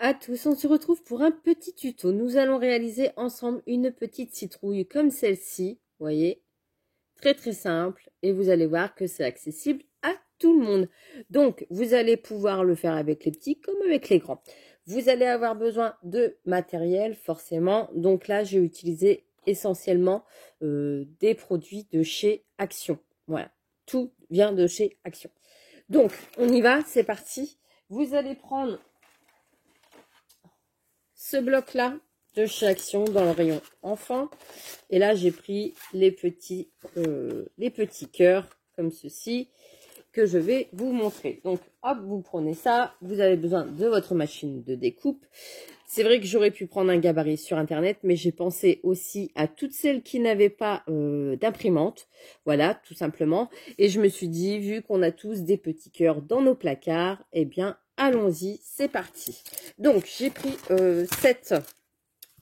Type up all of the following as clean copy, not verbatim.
à tous, on se retrouve pour un petit tuto. Nous allons réaliser ensemble une petite citrouille comme celle-ci, vous voyez, très simple, et vous allez voir que c'est accessible à tout le monde. Donc, vous allez pouvoir le faire avec les petits comme avec les grands. Vous allez avoir besoin de matériel, forcément. Donc là, j'ai utilisé essentiellement des produits de chez Action. Voilà, tout vient de chez Action. Donc, on y va, c'est parti. Vous allez prendre ce bloc-là de chez Action dans le rayon enfant. Et là, j'ai pris les petits cœurs comme ceci que je vais vous montrer. Donc, hop, vous prenez ça. Vous avez besoin de votre machine de découpe. C'est vrai que j'aurais pu prendre un gabarit sur Internet, mais j'ai pensé aussi à toutes celles qui n'avaient pas d'imprimante. Voilà, tout simplement. Et je me suis dit, vu qu'on a tous des petits cœurs dans nos placards, eh bien, allons-y, c'est parti. Donc, j'ai pris 7...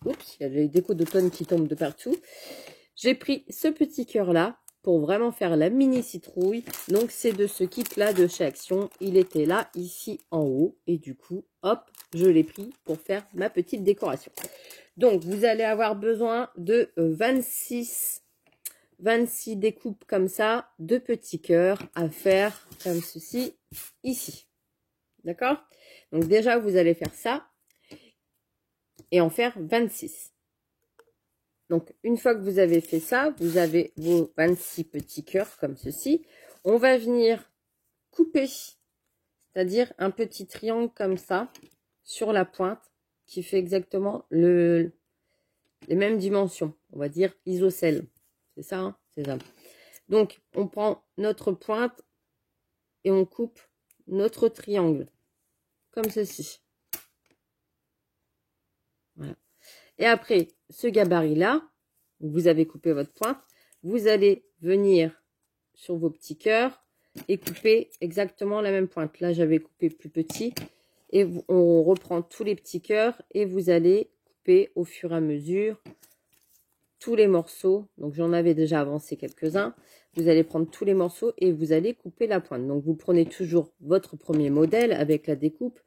Oups, il y a les décos d'automne qui tombent de partout. J'ai pris ce petit cœur-là pour vraiment faire la mini citrouille. Donc, c'est de ce kit-là de chez Action. Il était là, ici, en haut. Et du coup, hop, je l'ai pris pour faire ma petite décoration. Donc, vous allez avoir besoin de 26 découpes comme ça, de petits cœurs à faire comme ceci, ici. D'accord? Donc, déjà, vous allez faire ça et en faire 26. Donc, une fois que vous avez fait ça, vous avez vos 26 petits cœurs comme ceci. On va venir couper, c'est-à-dire un petit triangle comme ça, sur la pointe, qui fait exactement les mêmes dimensions. On va dire isocèle. C'est ça, hein? C'est ça. Donc, on prend notre pointe et on coupe notre triangle, comme ceci. Voilà. Et après, ce gabarit-là, où vous avez coupé votre pointe, vous allez venir sur vos petits cœurs et couper exactement la même pointe. Là, j'avais coupé plus petit. Et on reprend tous les petits cœurs et vous allez couper au fur et à mesure tous les morceaux. Donc, j'en avais déjà avancé quelques-uns. Vous allez prendre tous les morceaux et vous allez couper la pointe. Donc, vous prenez toujours votre premier modèle avec la découpe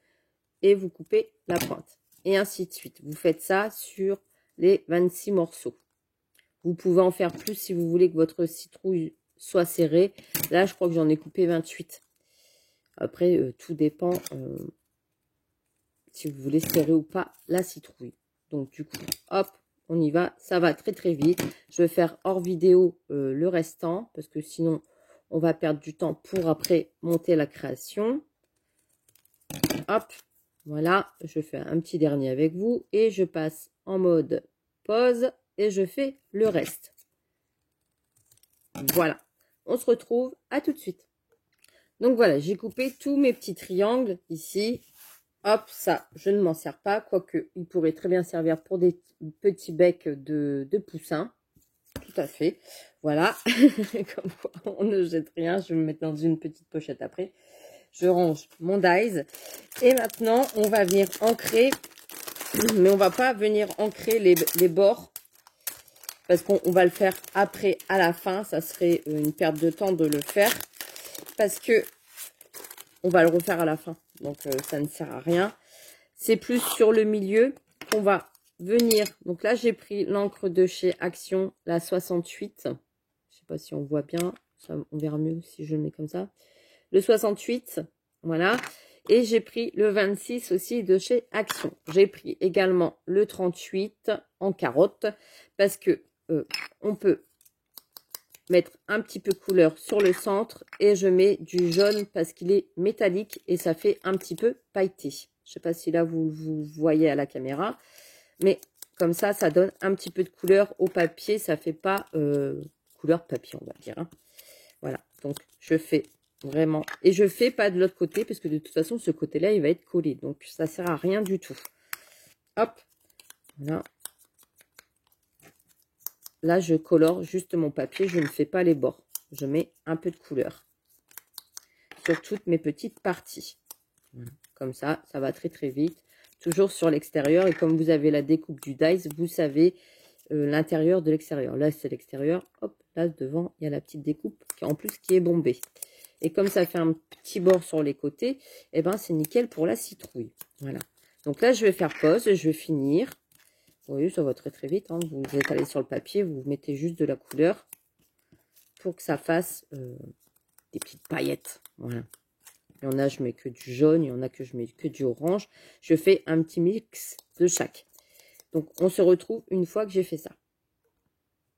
et vous coupez la pointe. Et ainsi de suite. Vous faites ça sur les 26 morceaux. Vous pouvez en faire plus si vous voulez que votre citrouille soit serrée. Là, je crois que j'en ai coupé 28. Après, tout dépend si vous voulez serrer ou pas la citrouille. Donc, du coup, hop, on y va. Ça va très vite. Je vais faire hors vidéo le restant parce que sinon, on va perdre du temps pour après monter la création. Hop. Voilà, je fais un petit dernier avec vous et je passe en mode pause et je fais le reste. Voilà, on se retrouve à tout de suite. Donc voilà, j'ai coupé tous mes petits triangles ici. Hop, ça, je ne m'en sers pas, quoique il pourrait très bien servir pour des petits becs de poussins. Tout à fait, voilà. Comme quoi, on ne jette rien, je vais me mettre dans une petite pochette après. Je range mon dies. Et maintenant, on va venir ancrer. Mais on va pas venir ancrer les bords. Parce qu'on va le faire après, à la fin. Ça serait une perte de temps de le faire. Parce que on va le refaire à la fin. Donc, ça ne sert à rien. C'est plus sur le milieu qu'on va venir. Donc là, j'ai pris l'encre de chez Action, la 68. Je sais pas si on voit bien. Ça, on verra mieux si je le mets comme ça. Le 68, voilà. Et j'ai pris le 26 aussi de chez Action. J'ai pris également le 38 en carotte parce que on peut mettre un petit peu de couleur sur le centre et je mets du jaune parce qu'il est métallique et ça fait un petit peu pailleté. Je sais pas si là vous voyez à la caméra, mais comme ça, ça donne un petit peu de couleur au papier. Ça fait pas couleur papier, on va dire, hein. Voilà, donc je fais vraiment. Et je fais pas de l'autre côté parce que de toute façon, ce côté-là, il va être collé. Donc, ça sert à rien du tout. Hop. Voilà. Là, je colore juste mon papier. Je ne fais pas les bords. Je mets un peu de couleur sur toutes mes petites parties. Voilà. Comme ça va très vite. Toujours sur l'extérieur. Et comme vous avez la découpe du dies, vous savez l'intérieur de l'extérieur. Là, c'est l'extérieur. Hop, là, devant, il y a la petite découpe en plus qui est bombée. Et comme ça fait un petit bord sur les côtés, eh ben c'est nickel pour la citrouille. Voilà. Donc là, je vais faire pause et je vais finir. Vous voyez, ça va très très vite. Hein. Vous étalez sur le papier, vous mettez juste de la couleur pour que ça fasse des petites paillettes. Voilà. Il y en a, je mets que du jaune. Il y en a que je mets que du orange. Je fais un petit mix de chaque. Donc, on se retrouve une fois que j'ai fait ça.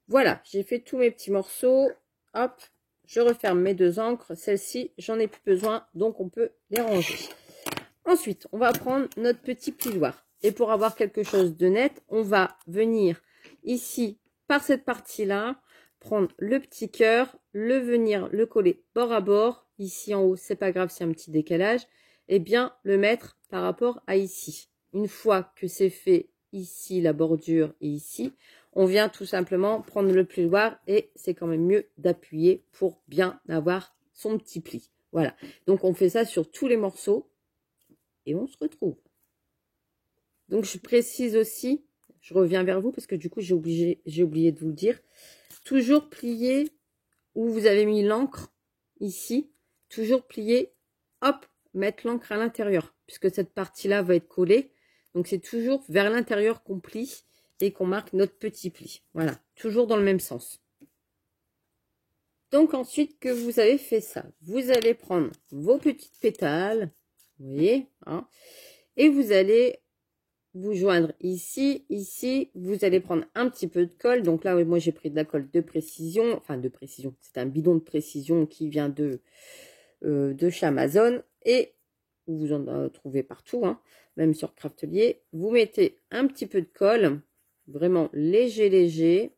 Voilà, j'ai fait tous mes petits morceaux. Hop, je referme mes 2 encres. Celle-ci, j'en ai plus besoin, donc on peut les ranger. Ensuite, on va prendre notre petit plioir. Et pour avoir quelque chose de net, on va venir ici, par cette partie-là, prendre le petit cœur, venir le coller bord à bord. Ici en haut, c'est pas grave, c'est un petit décalage. Et bien le mettre par rapport à ici. Une fois que c'est fait ici, la bordure et ici, on vient tout simplement prendre le plioir et c'est quand même mieux d'appuyer pour bien avoir son petit pli. Voilà. Donc on fait ça sur tous les morceaux. Et on se retrouve. Donc, je précise aussi, je reviens vers vous parce que du coup, j'ai oublié de vous le dire. Toujours plier où vous avez mis l'encre, ici. Toujours plier, hop, mettre l'encre à l'intérieur puisque cette partie-là va être collée. Donc, c'est toujours vers l'intérieur qu'on plie et qu'on marque notre petit pli. Voilà, toujours dans le même sens. Donc, ensuite que vous avez fait ça, vous allez prendre vos petites pétales. Vous voyez, hein, et vous allez vous joindre ici, ici. Vous allez prendre un petit peu de colle. Donc là, moi, j'ai pris de la colle de précision. Enfin, de précision. C'est un bidon de précision qui vient de chez Amazon. Et vous en trouvez partout, hein, même sur Craftelier. Vous mettez un petit peu de colle. Vraiment léger, léger.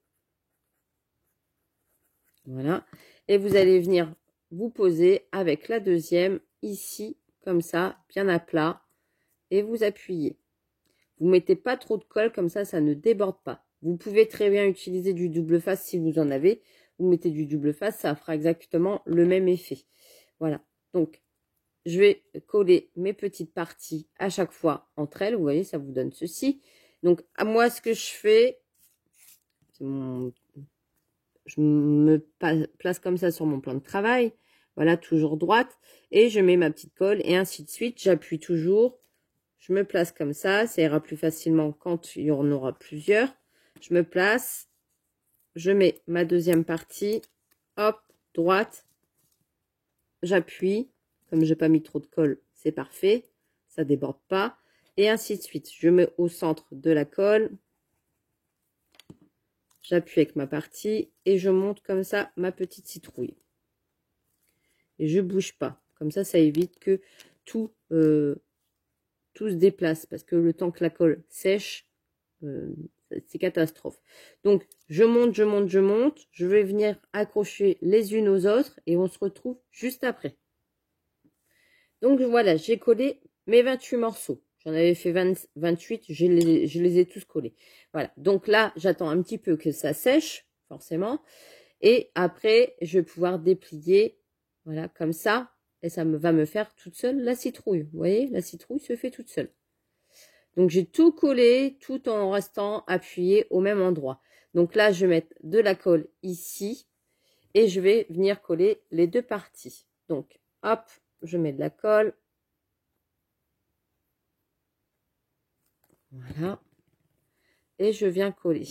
Voilà. Et vous allez venir vous poser avec la deuxième ici, comme ça, bien à plat. Et vous appuyez. Vous mettez pas trop de colle, comme ça ne déborde pas. Vous pouvez très bien utiliser du double face si vous en avez. Vous mettez du double face, ça fera exactement le même effet. Voilà. Donc, je vais coller mes petites parties à chaque fois entre elles. Vous voyez, ça vous donne ceci. Donc, à moi, ce que je fais, je me place comme ça sur mon plan de travail. Voilà, toujours droite. Et je mets ma petite colle et ainsi de suite. J'appuie toujours. Je me place comme ça ira plus facilement quand il y en aura plusieurs. Je me place, je mets ma deuxième partie, hop, droite, j'appuie. Comme j'ai pas mis trop de colle, c'est parfait, ça déborde pas. Et ainsi de suite. Je mets au centre de la colle, j'appuie avec ma partie et je monte comme ça ma petite citrouille. Et je bouge pas. Comme ça, ça évite que tout se déplace parce que le temps que la colle sèche, c'est catastrophe. Donc, je monte, je monte, je monte. Je vais venir accrocher les unes aux autres et on se retrouve juste après. Donc, voilà, j'ai collé mes 28 morceaux. J'en avais fait 28, je les ai tous collés. Voilà, donc là, j'attends un petit peu que ça sèche, forcément. Et après, je vais pouvoir déplier, voilà, comme ça. Et ça va me faire toute seule la citrouille. Vous voyez, la citrouille se fait toute seule. Donc, j'ai tout collé tout en restant appuyé au même endroit. Donc là, je vais mettre de la colle ici et je vais venir coller les deux parties. Donc, hop, je mets de la colle. Voilà. Et je viens coller.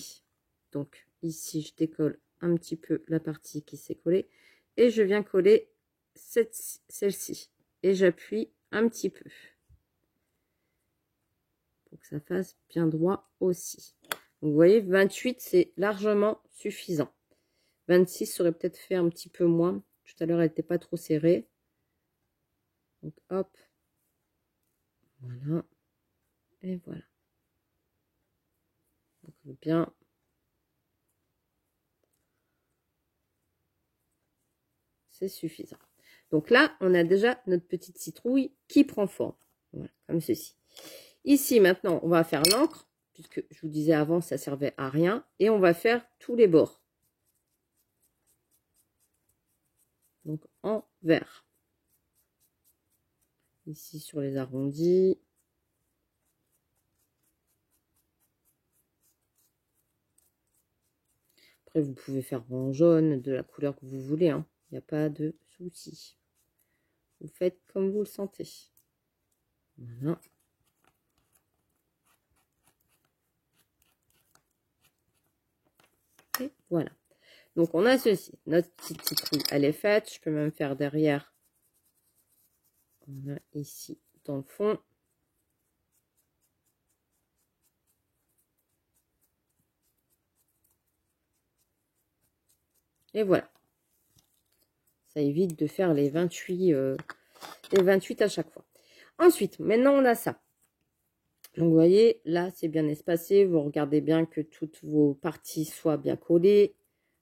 Donc, ici, je décolle un petit peu la partie qui s'est collée. Et je viens coller celle-ci. Et j'appuie un petit peu. Pour que ça fasse bien droit aussi. Donc, vous voyez, 28, c'est largement suffisant. 26, ça aurait peut-être fait un petit peu moins. Tout à l'heure, elle n'était pas trop serrée. Donc, hop. Voilà. Et voilà. Donc, bien. C'est suffisant. Donc là, on a déjà notre petite citrouille qui prend forme. Voilà, comme ceci. Ici, maintenant, on va faire l'encre, puisque je vous disais avant, ça servait à rien. Et on va faire tous les bords. Donc, en vert. Ici, sur les arrondis. Après, vous pouvez faire en jaune, de la couleur que vous voulez. Hein. Il n'y a pas de souci. Vous faites comme vous le sentez. Voilà. Voilà. Donc, on a ceci. Notre petite citrouille, elle est faite. Je peux même faire derrière. On a ici, dans le fond. Et voilà. Ça évite de faire les 28 à chaque fois. Ensuite, maintenant, on a ça. Donc, vous voyez, là, c'est bien espacé. Vous regardez bien que toutes vos parties soient bien collées.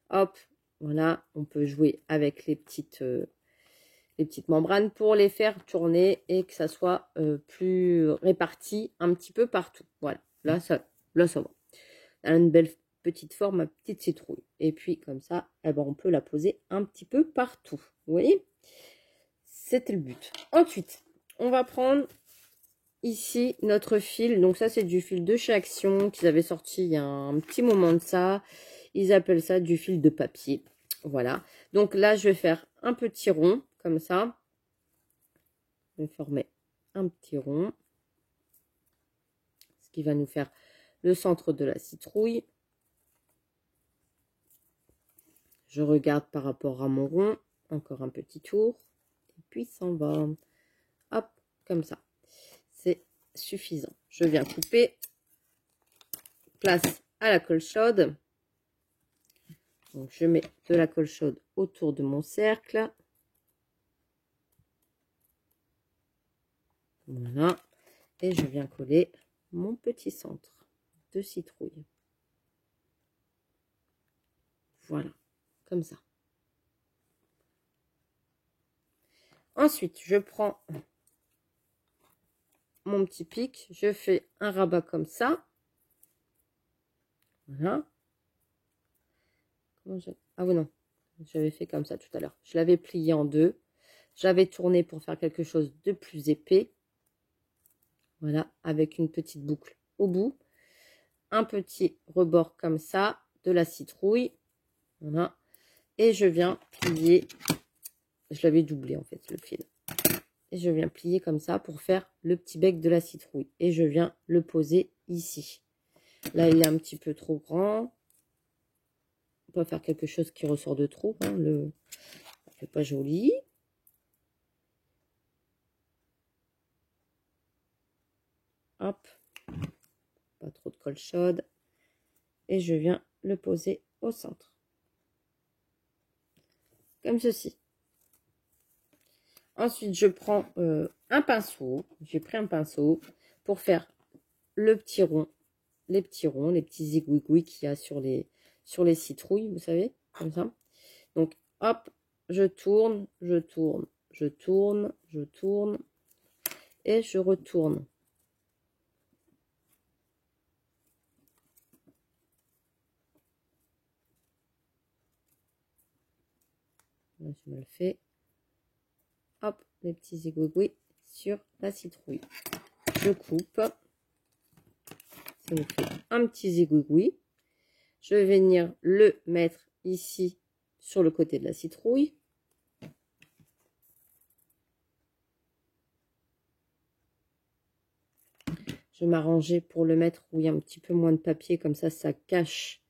Hop, voilà. On peut jouer avec les petites membranes pour les faire tourner et que ça soit plus réparti un petit peu partout. Voilà, là, ça va. Elle a une belle petite forme, ma petite citrouille. Et puis, comme ça, eh ben, on peut la poser un petit peu partout. Vous voyez? C'était le but. Ensuite, on va prendre ici notre fil. Donc ça, c'est du fil de chez Action qu'ils avaient sorti il y a un petit moment de ça. Ils appellent ça du fil de papier. Voilà. Donc là, je vais faire un petit rond, comme ça. Je vais former un petit rond. Ce qui va nous faire le centre de la citrouille. Je regarde par rapport à mon rond. Encore un petit tour. Et puis, ça va. Hop, comme ça. C'est suffisant. Je viens couper. Place à la colle chaude. Donc, je mets de la colle chaude autour de mon cercle. Voilà. Et je viens coller mon petit centre de citrouille. Voilà. Comme ça. Ensuite, je prends mon petit pic. Je fais un rabat comme ça. Voilà. Ah oui, non. J'avais fait comme ça tout à l'heure. Je l'avais plié en deux. J'avais tourné pour faire quelque chose de plus épais. Voilà, avec une petite boucle au bout. Un petit rebord comme ça de la citrouille. Voilà. Et je viens plier. Je l'avais doublé en fait, le fil. Et je viens plier comme ça pour faire le petit bec de la citrouille. Et je viens le poser ici. Là, il est un petit peu trop grand. On peut faire quelque chose qui ressort de trop. Hein, ça fait pas joli. Hop. Pas trop de colle chaude. Et je viens le poser au centre. Comme ceci. Ensuite, je prends un pinceau. J'ai pris un pinceau pour faire le petit rond. Les petits ronds, les petits zigouigouis qu'il y a sur les citrouilles, vous savez, comme ça. Donc, hop, je tourne, je tourne, je tourne, je tourne et je retourne. Là, je me le fais. Hop, les petits zigouigouis sur la citrouille. Je coupe. Ça me fait un petit zigouigoui. Je vais venir le mettre ici sur le côté de la citrouille. Je vais m'arranger pour le mettre où il y a un petit peu moins de papier, comme ça cache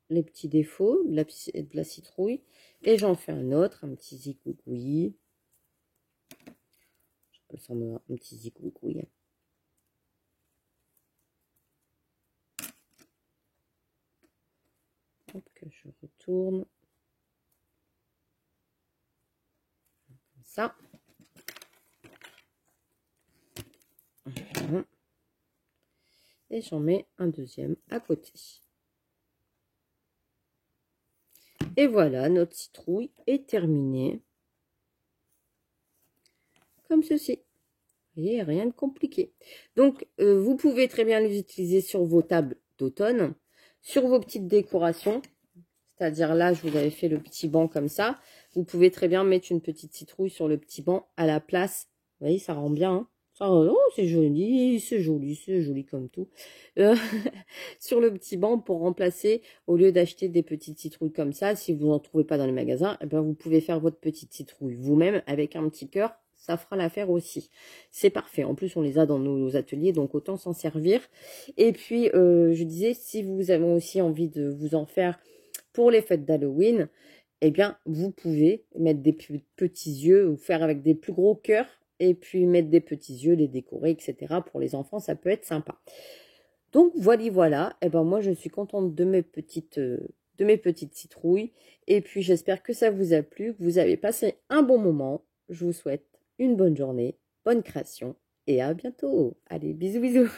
les petits défauts de la citrouille. Et j'en fais un autre, un petit zigouigoui. J'appelle ça un petit zigouigoui. Hop, que je retourne. Comme ça. Voilà. Et j'en mets un deuxième à côté. Et voilà, notre citrouille est terminée. Comme ceci. Vous voyez, rien de compliqué. Donc, vous pouvez très bien les utiliser sur vos tables d'automne, sur vos petites décorations. C'est-à-dire là, je vous avais fait le petit banc comme ça. Vous pouvez très bien mettre une petite citrouille sur le petit banc à la place. Vous voyez, ça rend bien. Hein, oh, c'est joli, c'est joli comme tout. Sur le petit banc pour remplacer, au lieu d'acheter des petites citrouilles comme ça, si vous n'en trouvez pas dans les magasins, eh ben, vous pouvez faire votre petite citrouille vous-même avec un petit cœur. ça fera l'affaire aussi. C'est parfait. En plus, on les a dans nos ateliers, donc autant s'en servir. Et puis, je disais, si vous avez aussi envie de vous en faire pour les fêtes d'Halloween, eh bien, vous pouvez mettre des petits yeux ou faire avec des plus gros cœurs et puis mettre des petits yeux, les décorer, etc. Pour les enfants, ça peut être sympa. Donc, voilà. Eh ben, moi, je suis contente de mes petites citrouilles. Et puis, j'espère que ça vous a plu, que vous avez passé un bon moment. Je vous souhaite une bonne journée, bonne création et à bientôt. Allez, bisous, bisous.